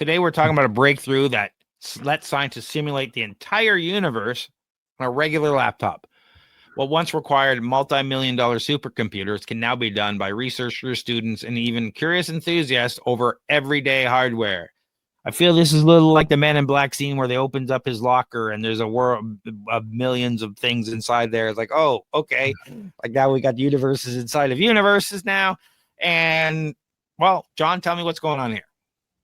Today, we're talking about a breakthrough that lets scientists simulate the entire universe on a regular laptop. What once required multi-million-dollar supercomputers can now be done by researchers, students, and even curious enthusiasts over everyday hardware. I feel this is a little like the Man in Black scene where they opens up his locker and there's a world of millions of things inside there. It's like, oh, okay. Like now we got universes inside of universes now. And, well, John, tell me what's going on here.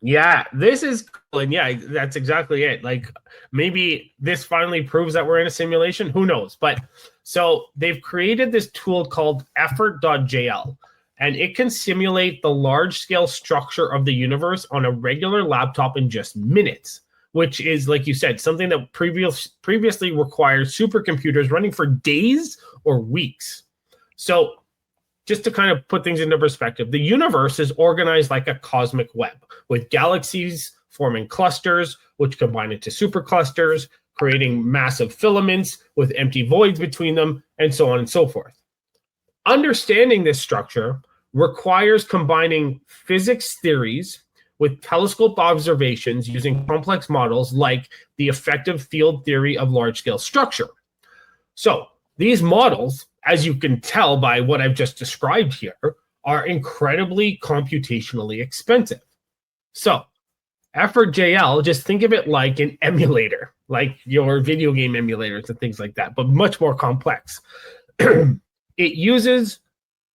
Yeah, this is cool. And yeah, that's exactly it. Like maybe this finally proves that we're in a simulation. Who knows? But so they've created this tool called Effort.jl, and it can simulate the large scale structure of the universe on a regular laptop in just minutes, which is, like you said, something that previously required supercomputers running for days or weeks. So just to kind of put things into perspective, the universe is organized like a cosmic web, with galaxies forming clusters, which combine into superclusters, creating massive filaments with empty voids between them, and so on and so forth. Understanding this structure requires combining physics theories with telescope observations using complex models like the effective field theory of large-scale structure. So these models, as you can tell by what I've just described here, are incredibly computationally expensive. So Effort.jl, just think of it like an emulator, like your video game emulators and things like that, but much more complex. It uses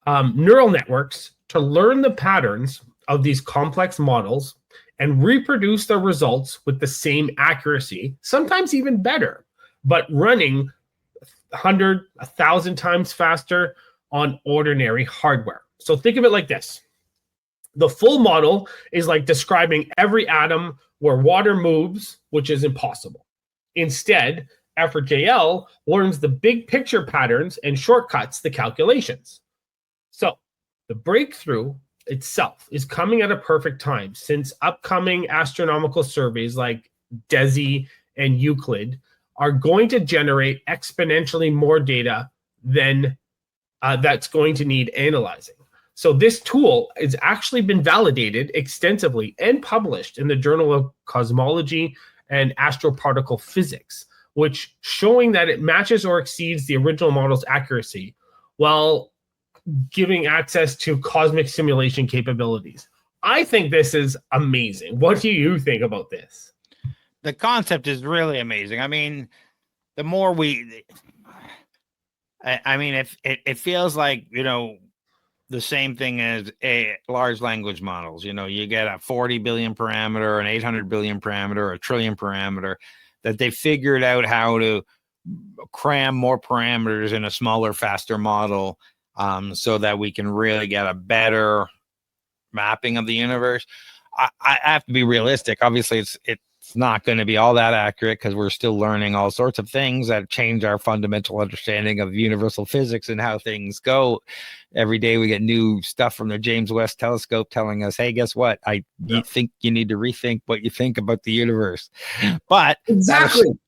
neural networks to learn the patterns of these complex models and reproduce the results with the same accuracy, sometimes even better, but running 100, 1,000 times faster on ordinary hardware. So think of it like this. The full model is like describing every atom where water moves, which is impossible. Instead, Effort.jl learns the big picture patterns and shortcuts the calculations. So the breakthrough itself is coming at a perfect time, since upcoming astronomical surveys like DESI and Euclid are going to generate exponentially more data than that's going to need analyzing. So this tool has actually been validated extensively and published in the Journal of Cosmology and Astroparticle Physics, which showing that it matches or exceeds the original model's accuracy while giving access to cosmic simulation capabilities. I think this is amazing. What do you think about this? The concept is really amazing. I mean, the more it feels like, the same thing as a large language models. You get a 40 billion parameter, an 800 billion parameter, a trillion parameter, that they figured out how to cram more parameters in a smaller, faster model, so that we can really get a better mapping of the universe. I have to be realistic. Obviously, it's not going to be all that accurate because we're still learning all sorts of things that change our fundamental understanding of universal physics and how things go. Every day we get new stuff from the James Webb Telescope telling us, hey, guess what? You think you need to rethink what you think about the universe. But exactly.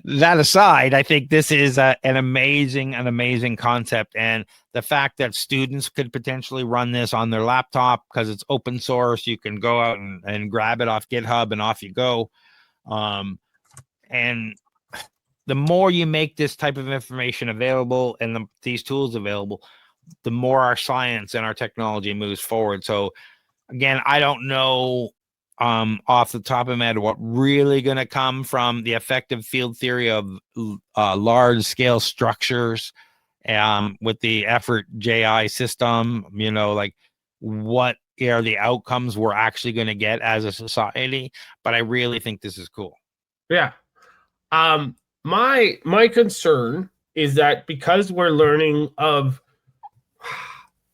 That aside, I think this is an amazing concept, and the fact that students could potentially run this on their laptop because it's open source, you can go out and grab it off GitHub and off you go. And the more you make this type of information available and these tools available, the more our science and our technology moves forward. So again, I don't know off the top of my head what really going to come from the effective field theory of large scale structures with the Effort.jl system, like what are the outcomes we're actually going to get as a society. But I really think this is cool. Yeah. My concern is that because we're learning of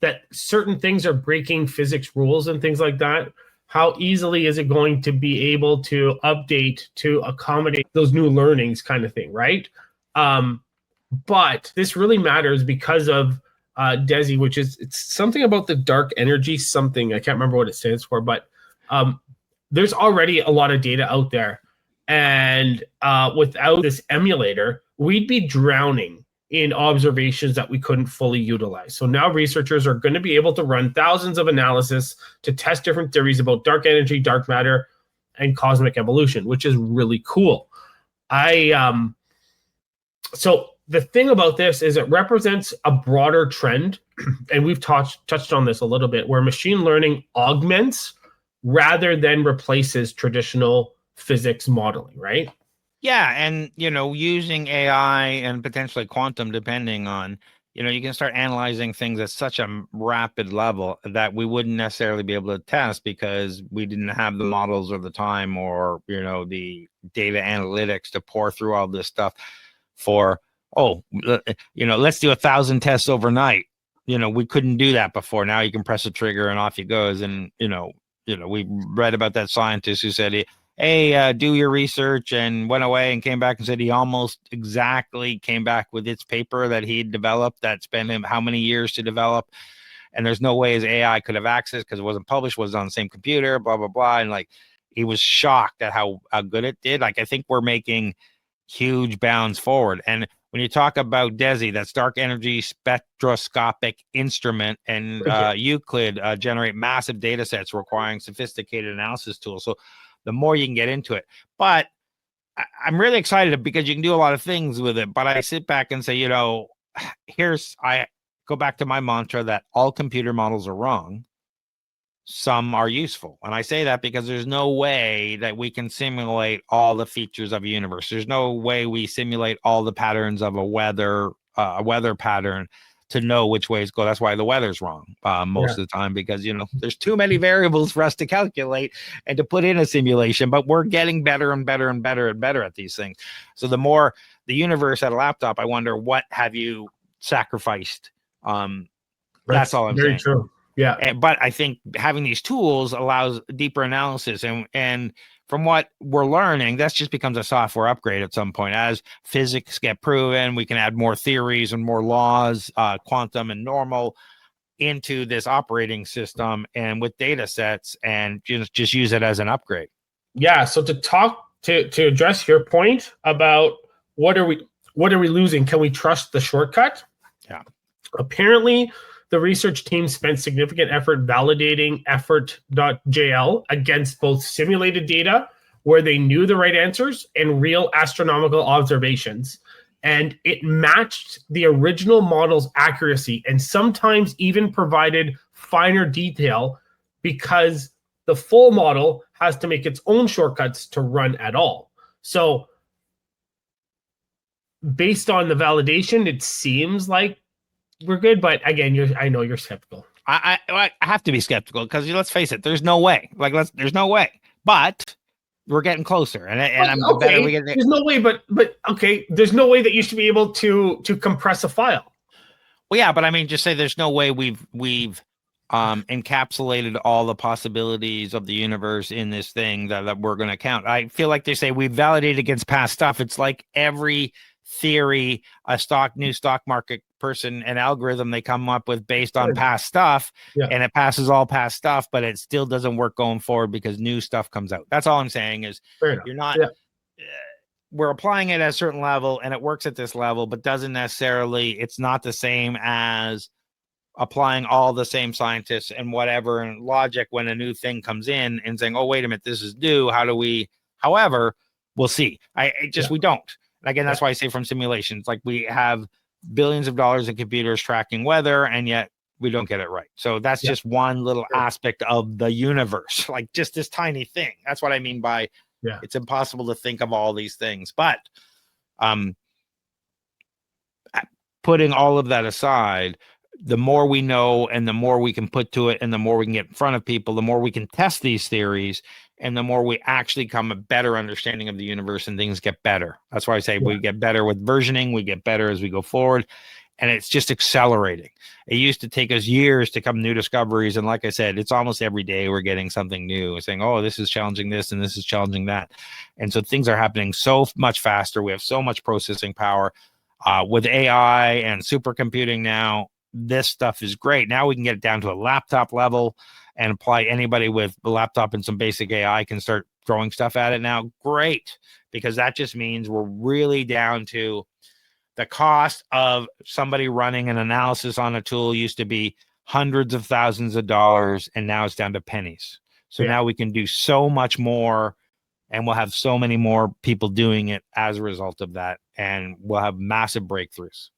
that certain things are breaking physics rules and things like that, how easily is it going to be able to update to accommodate those new learnings kind of thing, right? But this really matters because of DESI, which is it's something about the dark energy something. I can't remember what it stands for, but there's already a lot of data out there. And without this emulator, we'd be drowning in observations that we couldn't fully utilize. So now researchers are going to be able to run thousands of analysis to test different theories about dark energy, dark matter, and cosmic evolution, which is really cool. So the thing about this is it represents a broader trend, and we've touched on this a little bit, where machine learning augments rather than replaces traditional physics modeling, right? Yeah, and using AI and potentially quantum, depending on, you can start analyzing things at such a rapid level that we wouldn't necessarily be able to test because we didn't have the models or the time or the data analytics to pour through all this stuff for, let's do 1,000 tests overnight. We couldn't do that before. Now you can press a trigger and off he goes. And we read about that scientist who said hey, do your research, and went away and came back and said he almost exactly came back with its paper that he'd developed that spent him how many years to develop. And there's no way his AI could have access because it wasn't published, was on the same computer, blah, blah, blah. And he was shocked at how good it did. I think we're making huge bounds forward. And when you talk about DESI, that's dark energy spectroscopic instrument, and Uklid generate massive data sets requiring sophisticated analysis tools. So the more you can get into it. But I'm really excited because you can do a lot of things with it. But I sit back and say, I go back to my mantra that all computer models are wrong. Some are useful. And I say that because there's no way that we can simulate all the features of a universe. There's no way we simulate all the patterns of a weather pattern to know which ways go. That's why the weather's wrong most of the time, because there's too many variables for us to calculate and to put in a simulation. But we're getting better and better and better and better at these things. So the more the universe at a laptop, I wonder, what have you sacrificed? That's all I'm saying. Very true. Yeah. But I think having these tools allows deeper analysis, and from what we're learning, that just becomes a software upgrade at some point. As physics get proven, we can add more theories and more laws, quantum and normal, into this operating system and with data sets, and just use it as an upgrade. Yeah. So to address your point about what are we losing? Can we trust the shortcut? Yeah. Apparently, the research team spent significant effort validating Effort.jl against both simulated data, where they knew the right answers, and real astronomical observations. And it matched the original model's accuracy and sometimes even provided finer detail, because the full model has to make its own shortcuts to run at all. So based on the validation, it seems like we're good, but again, I know you're skeptical. I have to be skeptical because let's face it, there's no way. There's no way. But we're getting closer, and I'm better. There's no way, but okay, there's no way that you should be able to compress a file. Well, yeah, but I mean, just say there's no way we've encapsulated all the possibilities of the universe in this thing that we're going to count. I feel like they say we validate against past stuff. It's like every theory, new stock market person, an algorithm they come up with based on past stuff, and it passes all past stuff, but it still doesn't work going forward because new stuff comes out. That's all I'm saying is you're not we're applying it at a certain level and it works at this level, but doesn't necessarily, it's not the same as applying all the same scientists and whatever and logic when a new thing comes in and saying, oh, wait a minute, this is new. How do we, however, we'll see. We don't. Again, that's why I say from simulations, like we have billions of dollars in computers tracking weather, and yet we don't get it right. So that's just one little aspect of the universe, like just this tiny thing. That's what I mean by it's impossible to think of all these things. But putting all of that aside, the more we know and the more we can put to it and the more we can get in front of people, the more we can test these theories and the more we actually come a better understanding of the universe and things get better. That's why I say we get better with versioning, we get better as we go forward, and it's just accelerating. It used to take us years to come new discoveries, and like I said, it's almost every day we're getting something new, saying, oh, this is challenging this and this is challenging that. And so things are happening so much faster. We have so much processing power with AI and supercomputing now. This stuff is great. Now we can get it down to a laptop level and apply. Anybody with a laptop and some basic AI can start throwing stuff at it now. Great, because that just means we're really down to The cost of somebody running an analysis on a tool used to be hundreds of thousands of dollars, and now it's down to pennies. So now we can do so much more, and we'll have so many more people doing it as a result of that, and we'll have massive breakthroughs.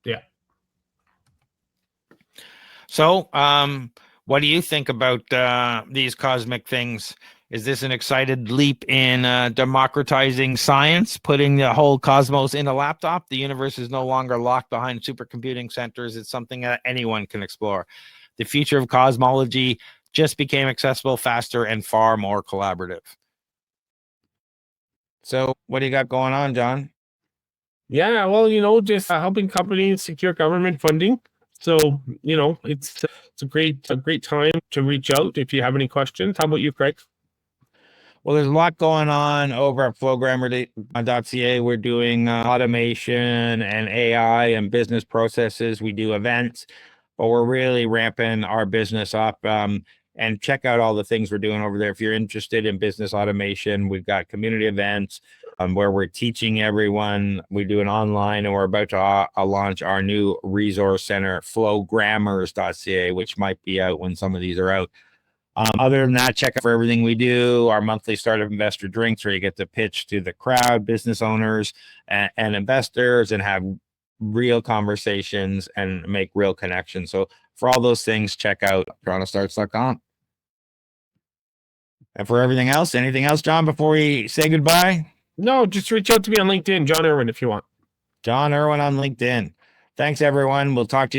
Yeah. So, what do you think about these cosmic things? Is this an excited leap in democratizing science, putting the whole cosmos in a laptop? The universe is no longer locked behind supercomputing centers. It's something that anyone can explore. The future of cosmology just became accessible, faster, and far more collaborative. So what do you got going on, John? Yeah, well, just helping companies secure government funding. So, it's a great time to reach out if you have any questions. How about you, Craig? Well, there's a lot going on over at programmer.ca. We're doing automation and AI and business processes. We do events, but we're really ramping our business up. And check out all the things we're doing over there. If you're interested in business automation, we've got community events where we're teaching everyone. We do an online, and we're about to launch our new resource center, flowgrammers.ca, which might be out when some of these are out. Other than that, check out for everything we do. Our monthly startup investor drinks, where you get to pitch to the crowd, business owners and investors, and have real conversations and make real connections. So for all those things, check out torontostarts.com. And for everything else, anything else, John, before we say goodbye? No, just reach out to me on LinkedIn, John Irwin, if you want. John Irwin on LinkedIn. Thanks, everyone. We'll talk to you